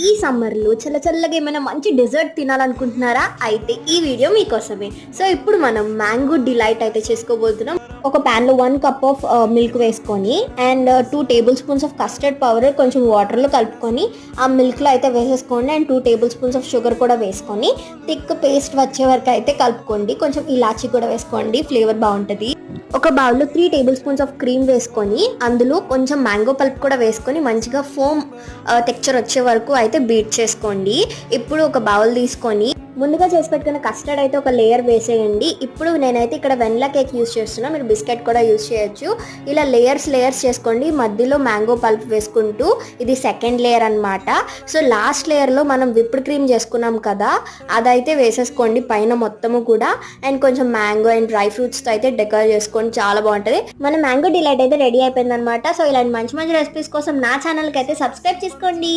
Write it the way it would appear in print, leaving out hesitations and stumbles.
ఈ సమ్మర్లో చల్లగా ఏమైనా మంచి డెజర్ట్ తినాలనుకుంటున్నారా? అయితే ఈ వీడియో మీకోసమే. సో ఇప్పుడు మనం మ్యాంగో డిలైట్ అయితే చేసుకోబోతున్నాం. ఒక ప్యాన్లో 1 కప్ ఆఫ్ మిల్క్ వేసుకొని and 2 table spoons of custard powder కొంచెం వాటర్లో కలుపుకొని ఆ మిల్క్లో అయితే వేసేసుకోండి. And 2 table spoons of sugar కూడా వేసుకొని థిక్ పేస్ట్ వచ్చే వరకు అయితే కలుపుకోండి. కొంచెం ఇలాచీ కూడా వేసుకోండి, ఫ్లేవర్ బాగుంటుంది. ఒక బౌల్లో 3 టేబుల్ స్పూన్స్ ఆఫ్ క్రీమ్ వేసుకొని అందులో కొంచెం మ్యాంగో పల్ప్ కూడా వేసుకొని మంచిగా ఫోమ్ టెక్స్చర్ వచ్చే వరకు అయితే బీట్ చేసుకోండి. ఇప్పుడు ఒక బౌల్ తీసుకొని ముందుగా చేసి పెట్టుకున్న కస్టర్డ్ అయితే ఒక లేయర్ వేసేయండి. ఇప్పుడు నేనైతే ఇక్కడ వెనిలా కేక్ యూస్ చేస్తున్నా, మీరు బిస్కెట్ కూడా యూస్ చేయొచ్చు. ఇలా లేయర్స్ చేసుకోండి. మధ్యలో మ్యాంగో పల్ప్ వేసుకుంటూ ఇది సెకండ్ లేయర్ అనమాట. సో లాస్ట్ లేయర్లో మనం విప్డ్ క్రీమ్ చేసుకున్నాం కదా, అదైతే వేసేసుకోండి పైన మొత్తము కూడా. అండ్ కొంచెం మ్యాంగో అండ్ డ్రై ఫ్రూట్స్తో అయితే డెకరేట్ చేసుకోండి, చాలా బాగుంటుంది. మన మ్యాంగో డిలైట్ అయితే రెడీ అయిపోయింది అనమాట. సో ఇలాంటి మంచి రెసిపీస్ కోసం నా ఛానల్కి అయితే సబ్స్క్రైబ్ చేసుకోండి.